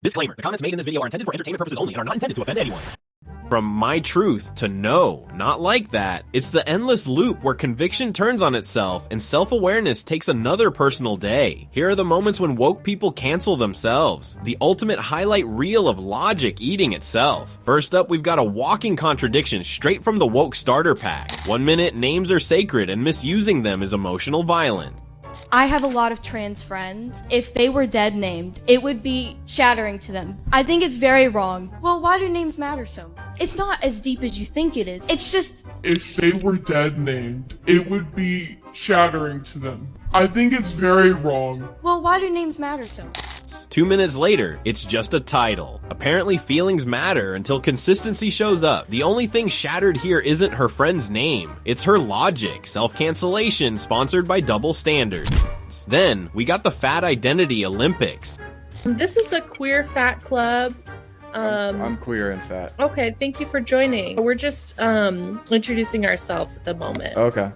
Disclaimer, the comments made in this video are intended for entertainment purposes only and are not intended to offend anyone. From my truth to no, not like that. It's the endless loop where conviction turns on itself and self-awareness takes another personal day. Here are the moments when woke people cancel themselves. The ultimate highlight reel of logic eating itself. First up, we've got a walking contradiction straight from the woke starter pack. 1 minute, names are sacred and misusing them is emotional violence. I have a lot of trans friends. If they were dead named, it would be shattering to them. I think it's very wrong. Well, why do names matter so much? It's not as deep as you think it is. It's just... If they were dead named, it would be shattering to them. I think it's very wrong. Well, why do names matter so much? 2 minutes later, it's just a title. Apparently feelings matter until consistency shows up. The only thing shattered here isn't her friend's name, it's her logic. Self-cancellation sponsored by Double Standards. Then, we got the Fat Identity Olympics. This is a queer fat club. I'm queer and fat. Okay, thank you for joining. We're just introducing ourselves at the moment. Okay.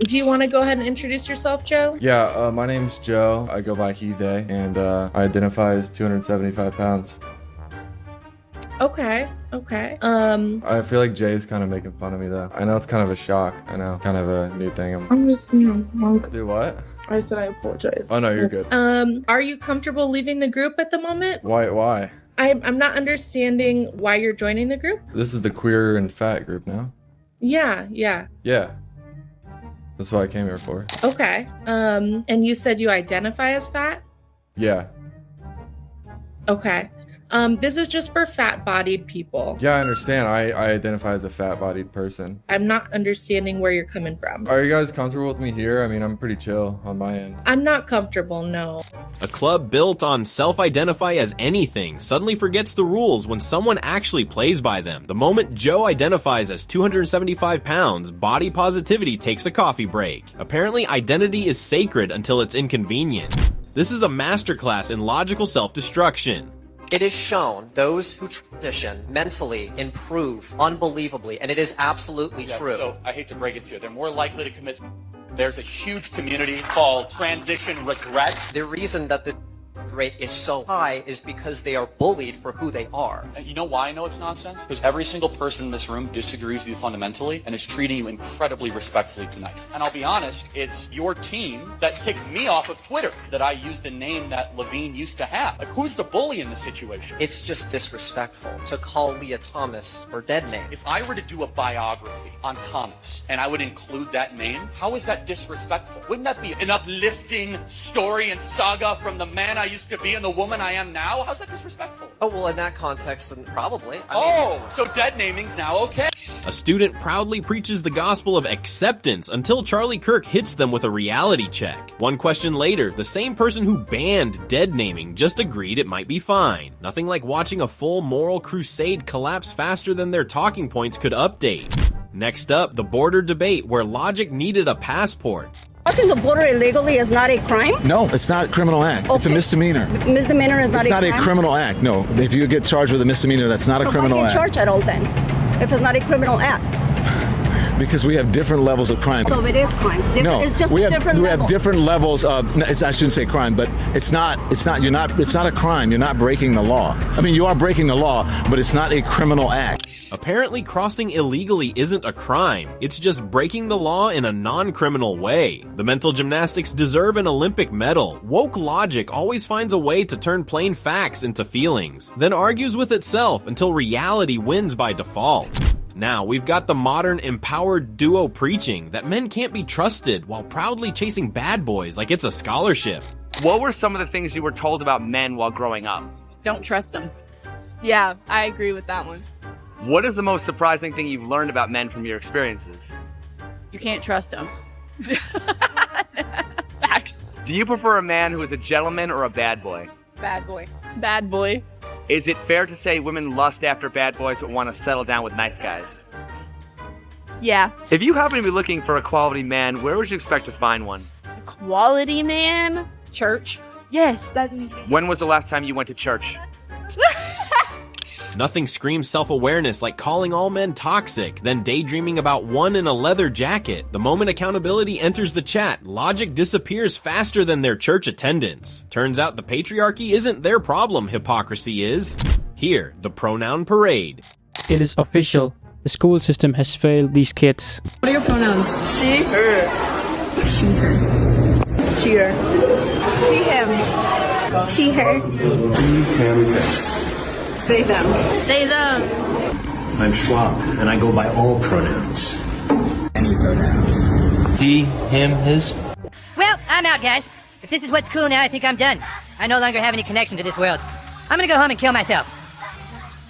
Do you want to go ahead and introduce yourself, Joe? Yeah, my name's Joe. I go by he, they, and I identify as 275 pounds. Okay. I feel like Jay's kind of making fun of me, though. I know it's kind of a shock. I know, kind of a new thing. I'm just, monk. Do what? I said I apologize. Oh, no, you're good. Are you comfortable leaving the group at the moment? Why? I'm not understanding why you're joining the group. This is the queer and fat group now. Yeah. Yeah. That's what I came here for. Okay. And you said you identify as fat? Yeah. Okay. This is just for fat-bodied people. Yeah, I understand. I identify as a fat-bodied person. I'm not understanding where you're coming from. Are you guys comfortable with me here? I mean, I'm pretty chill on my end. I'm not comfortable, no. A club built on self-identify as anything suddenly forgets the rules when someone actually plays by them. The moment Joe identifies as 275 pounds, body positivity takes a coffee break. Apparently, identity is sacred until it's inconvenient. This is a masterclass in logical self-destruction. It is shown those who transition mentally improve unbelievably, and it is absolutely true. So I hate to break it to you, they're more likely to commit. There's a huge community called transition regret. The reason that this rate is so high is because they are bullied for who they are. And you know why I know it's nonsense? Because every single person in this room disagrees with you fundamentally and is treating you incredibly respectfully tonight. And I'll be honest, it's your team that kicked me off of Twitter that I used a name that Levine used to have. Like, who's the bully in this situation? It's just disrespectful to call Leah Thomas her dead name. If I were to do a biography on Thomas and I would include that name, how is that disrespectful? Wouldn't that be an uplifting story and saga from the man I used to be and the woman I am now? How's that disrespectful? Oh, well, in that context, then probably. So dead naming's now okay. A student proudly preaches the gospel of acceptance until Charlie Kirk hits them with a reality check. One question later, the same person who banned dead naming just agreed it might be fine. Nothing like watching a full moral crusade collapse faster than their talking points could update. Next up, the border debate where logic needed a passport. Crossing the border illegally is not a crime? No, it's not a criminal act. Okay. It's a misdemeanor. Misdemeanor is not a crime? It's not a criminal act, no. If you get charged with a misdemeanor, that's not a criminal act. Why get charged at all then, if it's not a criminal act? Because we have different levels of crime. So it is crime. It's just we a different level. have different levels of. I shouldn't say crime, but it's not. It's not a crime. You're not breaking the law. I mean, you are breaking the law, but it's not a criminal act. Apparently, crossing illegally isn't a crime. It's just breaking the law in a non-criminal way. The mental gymnastics deserve an Olympic medal. Woke logic always finds a way to turn plain facts into feelings, then argues with itself until reality wins by default. Now, we've got the modern empowered duo preaching that men can't be trusted while proudly chasing bad boys like it's a scholarship. What were some of the things you were told about men while growing up? Don't trust them. Yeah, I agree with that one. What is the most surprising thing you've learned about men from your experiences? You can't trust them. Facts. Do you prefer a man who is a gentleman or a bad boy? Bad boy. Bad boy. Is it fair to say women lust after bad boys but want to settle down with nice guys? Yeah. If you happen to be looking for a quality man, where would you expect to find one? A quality man? Church. Yes, that is. When was the last time you went to church? Nothing screams self-awareness like calling all men toxic, then daydreaming about one in a leather jacket. The moment accountability enters the chat, logic disappears faster than their church attendance. Turns out the patriarchy isn't their problem, hypocrisy is. Here, the pronoun parade. It is official. The school system has failed these kids. What are your pronouns? She, her. She, her. She, her. He, him. She, her. He, him, this. They, them. They, them. I'm Schwab, and I go by all pronouns. Any pronouns. He, him, his. Well, I'm out, guys. If this is what's cool now, I think I'm done. I no longer have any connection to this world. I'm gonna go home and kill myself.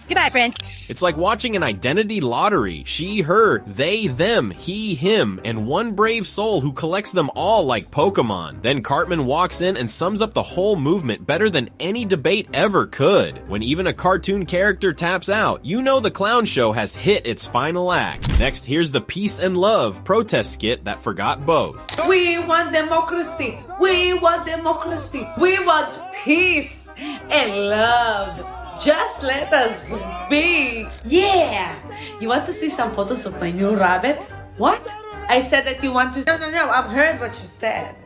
Goodbye, friends. It's like watching an identity lottery. She, her, they, them, he, him, and one brave soul who collects them all like Pokemon. Then Cartman walks in and sums up the whole movement better than any debate ever could. When even a cartoon character taps out, you know the clown show has hit its final act. Next, here's the peace and love protest skit that forgot both. We want democracy. We want democracy. We want peace and love. Just let us be. Yeah. You want to see some photos of my new rabbit? What? I said that you want to... No. I've heard what you said.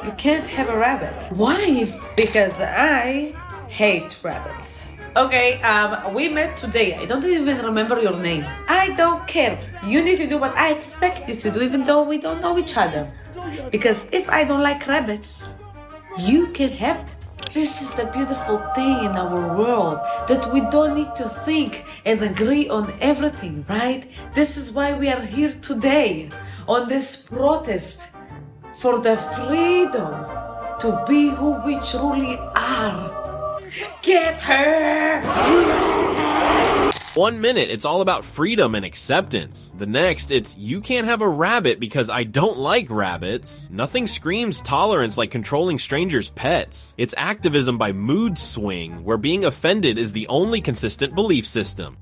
You can't have a rabbit. Why? Because I hate rabbits. Okay, we met today. I don't even remember your name. I don't care. You need to do what I expect you to do, even though we don't know each other. Because if I don't like rabbits, you can have them. This is the beautiful thing in our world, that we don't need to think and agree on everything, right? This is why we are here today, on this protest for the freedom to be who we truly are. Get her! 1 minute, it's all about freedom and acceptance. The next, it's you can't have a rabbit because I don't like rabbits. Nothing screams tolerance like controlling strangers' pets. It's activism by mood swing, where being offended is the only consistent belief system.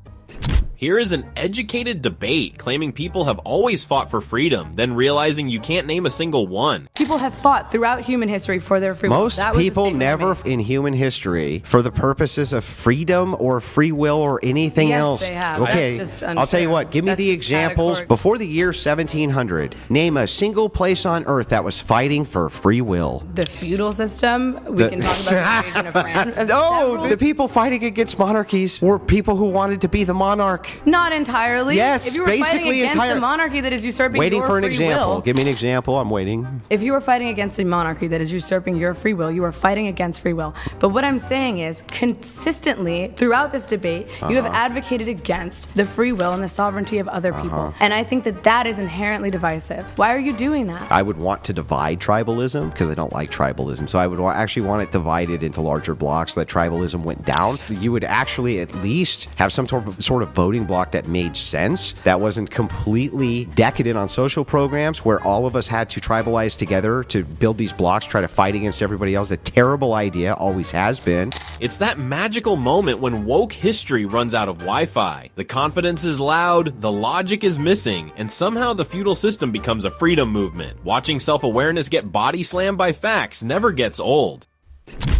Here is an educated debate claiming people have always fought for freedom, then realizing you can't name a single one. People have fought throughout human history for their freedom. Most people never in human history, for the purposes of freedom or free will or anything else. Yes, they have. Okay, That's just I'll tell you what, give me the examples. Before the year 1700, name a single place on earth that was fighting for free will. The feudal system, we can talk about the invasion of France. No, the people fighting against monarchies were people who wanted to be the monarch. Not entirely. Yes, if you were fighting basically against a monarchy that is usurping waiting your for an free example. will, Give me an example. I'm waiting. if you were fighting against a monarchy that is usurping your free will, you are fighting against free will. But what I'm saying is, consistently throughout this debate, you have advocated against the free will and the sovereignty of other people. And I think that that is inherently divisive. Why are you doing that? I would want to divide tribalism because I don't like tribalism. So I would actually want it divided into larger blocks so that tribalism went down. You would actually at least have some sort of voting block that made sense, that wasn't completely decadent on social programs where all of us had to tribalize together to build these blocks, try to fight against everybody else. A terrible idea, always has been. It's that magical moment when woke history runs out of Wi-Fi. The confidence is loud, the logic is missing, and somehow the feudal system becomes a freedom movement. Watching self-awareness get body slammed by facts never gets old.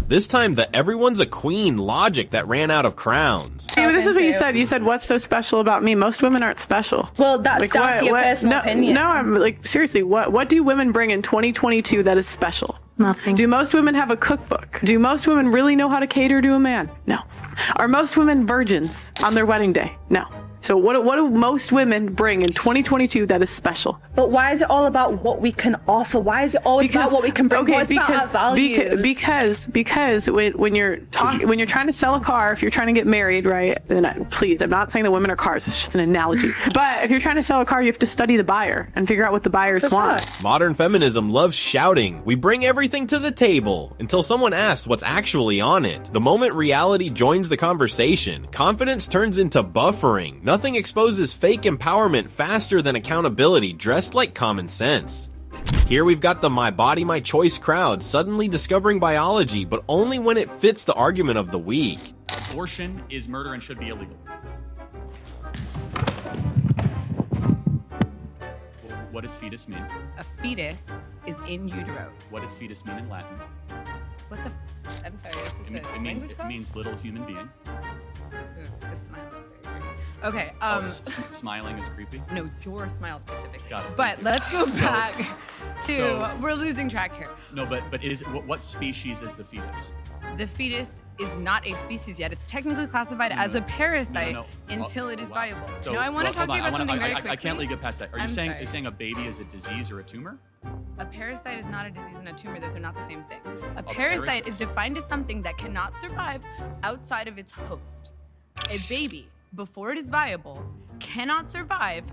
This time, the everyone's a queen logic that ran out of crowns. Hey, this is what you said. You said, what's so special about me? Most women aren't special. Well, that's down to your personal opinion. No, I'm like, seriously, what do women bring in 2022 that is special? Nothing. Do most women have a cookbook? Do most women really know how to cater to a man? No. Are most women virgins on their wedding day? No. So what do most women bring in 2022 that is special? But why is it all about what we can offer? Why is it always about what we can bring? Okay, What's about our values? because when you're trying to sell a car, if you're trying to get married, right? And please, I'm not saying that women are cars. It's just an analogy. But if you're trying to sell a car, you have to study the buyer and figure out what the buyers want. Modern feminism loves shouting. We bring everything to the table until someone asks what's actually on it. The moment reality joins the conversation, confidence turns into buffering. Nothing exposes fake empowerment faster than accountability dressed like common sense. Here we've got the my body, my choice crowd suddenly discovering biology, but only when it fits the argument of the week. Abortion is murder and should be illegal. What does fetus mean? A fetus is in utero. What does fetus mean in Latin? What the? I'm sorry. It means little human being. The smile is very creepy. Okay. Smiling is creepy. No, your smile specifically. Got it. But let's go back to. We're losing track here. No, but what species is the fetus? The fetus is not a species yet. It's technically classified as a parasite until it is viable. So, now I want to talk to you about something very quickly. I can't let you get past that. Are you sorry. saying a baby is a disease or a tumor? A parasite is not a disease and a tumor. Those are not the same thing. A parasite is defined as something that cannot survive outside of its host. A baby, before it is viable, cannot survive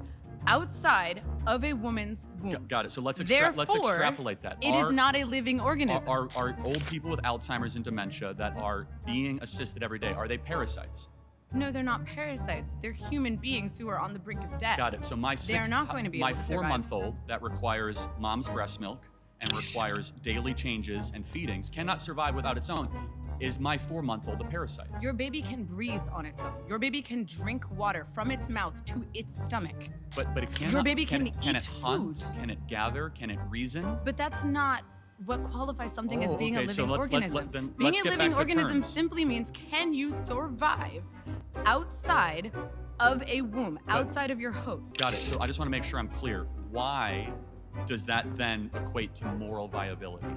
outside of a woman's womb. Got it. So let's Therefore, extrapolate that. It is not a living organism. Are old people with Alzheimer's and dementia that are being assisted every day, are they parasites? No, they're not parasites. They're human beings who are on the brink of death. Got it. So they're not going to be able to survive. My 4-month-old that requires mom's breast milk and requires daily changes and feedings cannot survive without its own. Is my 4-month-old a parasite? Your baby can breathe on its own. Your baby can drink water from its mouth to its stomach. But it cannot. Your baby can it eat hunt? food. Can it gather? Can it reason? But that's not what qualifies something as being a living organism. Being a living organism simply means, can you survive outside of a womb, outside of your host? Got it. So I just want to make sure I'm clear. Why does that then equate to moral viability?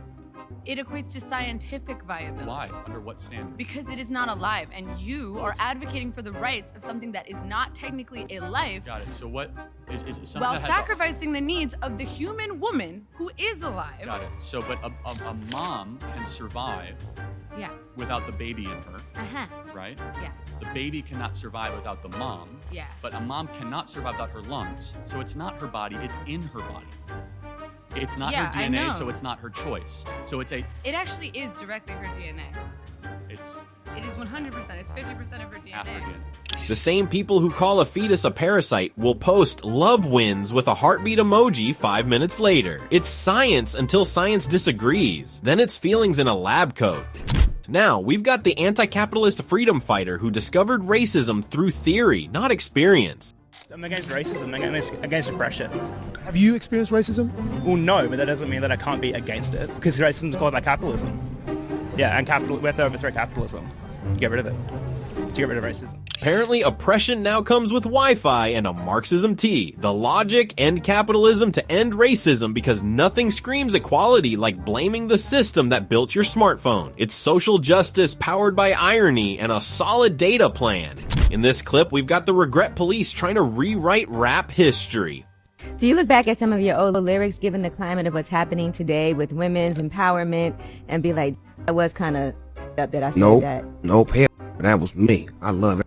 It equates to scientific viability. Why? Under what standard? Because it is not alive, and you are advocating for the rights of something that is not technically a life. Got it. So what is something while that has sacrificing the needs of the human woman who is alive. Got it. So, but a mom can survive. Yes. Without the baby in her. Right? Yes. The baby cannot survive without the mom. Yes. But a mom cannot survive without her lungs. So it's not her body, it's in her body. It's not her DNA, so it's not her choice. So it's a... It actually is directly her DNA. It is 100%. It's 50% of her DNA. The same people who call a fetus a parasite will post love wins with a heartbeat emoji 5 minutes later. It's science until science disagrees. Then it's feelings in a lab coat. Now, we've got the anti-capitalist freedom fighter who discovered racism through theory, not experience. I'm against racism, I'm against oppression. Have you experienced racism? Well, no, but that doesn't mean that I can't be against it, because racism is caused by capitalism. Yeah, and we have to overthrow capitalism to get rid of it, to get rid of racism. Apparently, oppression now comes with Wi-Fi and a Marxism tee. The logic, end capitalism to end racism, because nothing screams equality like blaming the system that built your smartphone. It's social justice powered by irony and a solid data plan. In this clip, we've got the regret police trying to rewrite rap history. Do you look back at some of your old lyrics given the climate of what's happening today with women's empowerment and be like, I was kind of up that I said that? Nope, hell, that was me. I love it.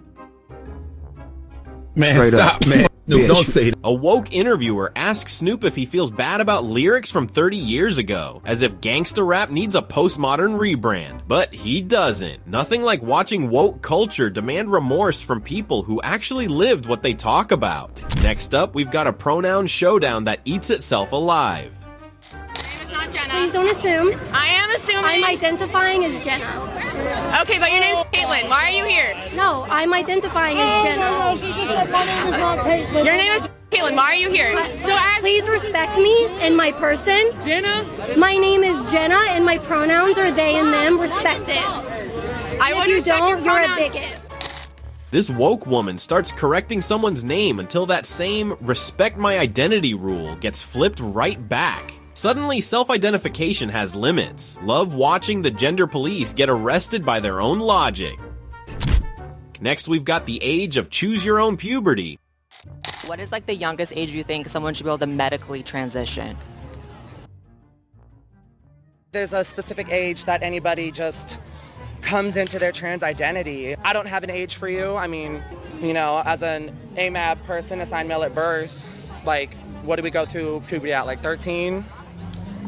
Man, straight stop, up. man. No, don't say that. A woke interviewer asks Snoop if he feels bad about lyrics from 30 years ago, as if gangsta rap needs a postmodern rebrand. But he doesn't. Nothing like watching woke culture demand remorse from people who actually lived what they talk about. Next up, we've got a pronoun showdown that eats itself alive. Not Jenna. Please don't assume. I am assuming. I'm identifying as Jenna. Okay, but your name's Caitlin. Why are you here? No, I'm identifying as Jenna. Your name is Caitlin. Why are you here? Please respect me and my person. Jenna. My name is Jenna, and my pronouns are they and them. Respect it. If you don't, you're a bigot. This woke woman starts correcting someone's name until that same respect my identity rule gets flipped right back. Suddenly, self-identification has limits. Love watching the gender police get arrested by their own logic. Next, we've got the age of choose your own puberty. What is like the youngest age you think someone should be able to medically transition? There's a specific age that anybody just comes into their trans identity. I don't have an age for you. I mean, you know, as an AMAB person assigned male at birth, like, what do we go through puberty at, like 13?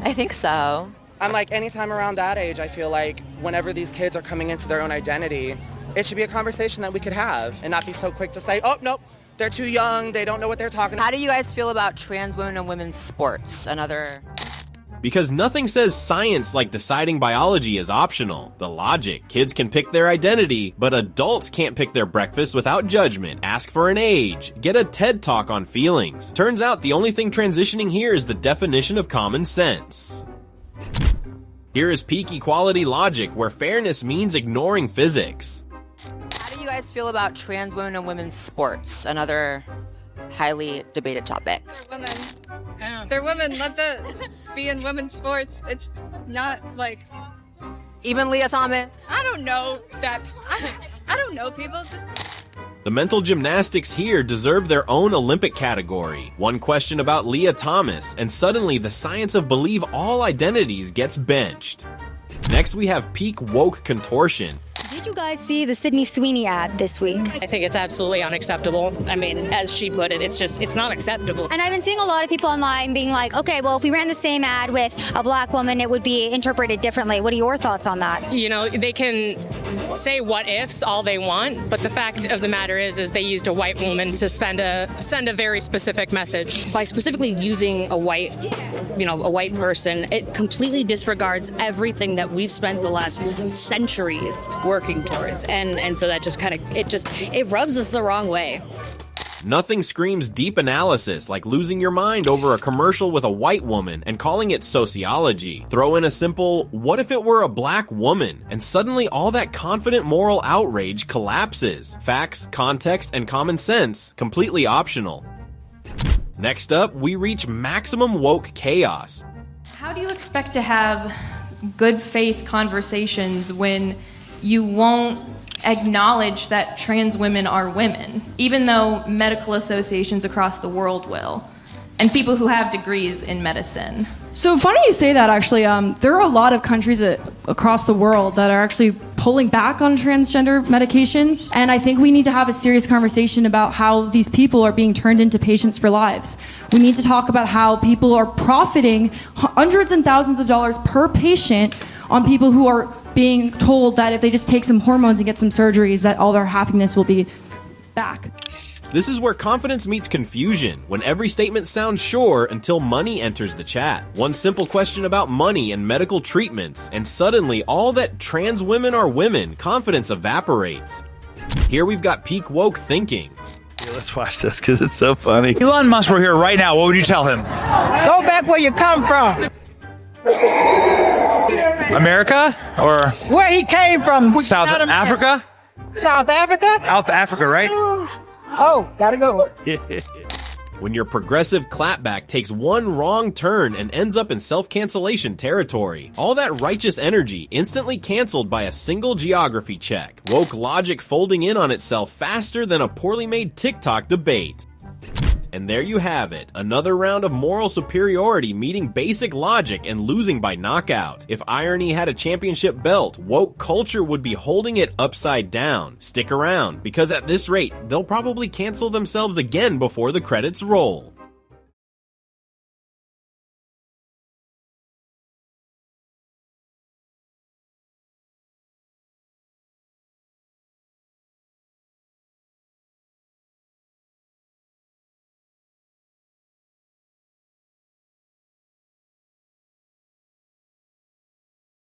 I think so. I'm like, anytime around that age, I feel like whenever these kids are coming into their own identity, it should be a conversation that we could have and not be so quick to say, oh, nope, they're too young, they don't know what they're talking about. How do you guys feel about trans women and women's sports? Because nothing says science like deciding biology is optional. The logic, kids can pick their identity, but adults can't pick their breakfast without judgment. Ask for an age. Get a TED Talk on feelings. Turns out the only thing transitioning here is the definition of common sense. Here is peak equality logic, where fairness means ignoring physics. How do you guys guys feel about trans women and women's sports? Another highly debated topic. They're women. Let them be in women's sports. It's not like... Even Leah Thomas? I don't know that. I don't know people. Just... The mental gymnastics here deserve their own Olympic category. One question about Leah Thomas, and suddenly the science of believe all identities gets benched. Next we have peak woke contortion. Did you guys see the Sydney Sweeney ad this week? I think it's absolutely unacceptable. I mean, as she put it, it's not acceptable. And I've been seeing a lot of people online being like, okay, well, if we ran the same ad with a black woman, it would be interpreted differently. What are your thoughts on that? You know, they can say what ifs all they want, but the fact of the matter is they used a white woman to send a very specific message. By specifically using a white person, it completely disregards everything that we've spent the last centuries working towards, and so that just kind of it rubs us the wrong way. Nothing screams deep analysis like losing your mind over a commercial with a white woman and calling it sociology. Throw in a simple, what if it were a black woman? And suddenly all that confident moral outrage collapses. Facts, context, and common sense, completely optional. Next up, we reach maximum woke chaos. How do you expect to have good faith conversations when you won't acknowledge that trans women are women, even though medical associations across the world will, and people who have degrees in medicine? So funny you say that, actually. There are a lot of countries across the world that are actually pulling back on transgender medications, and I think we need to have a serious conversation about how these people are being turned into patients for lives. We need to talk about how people are profiting hundreds and thousands of dollars per patient on people who are being told that if they just take some hormones and get some surgeries, that all their happiness will be back. This is where confidence meets confusion, when every statement sounds sure until money enters the chat. One simple question about money and medical treatments, and suddenly all that trans women are women confidence evaporates. Here we've got peak woke thinking. Hey, let's watch this because it's so funny. Elon Musk were here right now, what would you tell him? Go back where you come from. America or where he came from? South Africa? South Africa? South Africa, right? Oh, gotta go. When your progressive clapback takes one wrong turn and ends up in self-cancellation territory, all that righteous energy instantly canceled by a single geography check. Woke logic folding in on itself faster than a poorly made TikTok debate. And there you have it, another round of moral superiority meeting basic logic and losing by knockout. If irony had a championship belt, woke culture would be holding it upside down. Stick around, because at this rate, they'll probably cancel themselves again before the credits roll.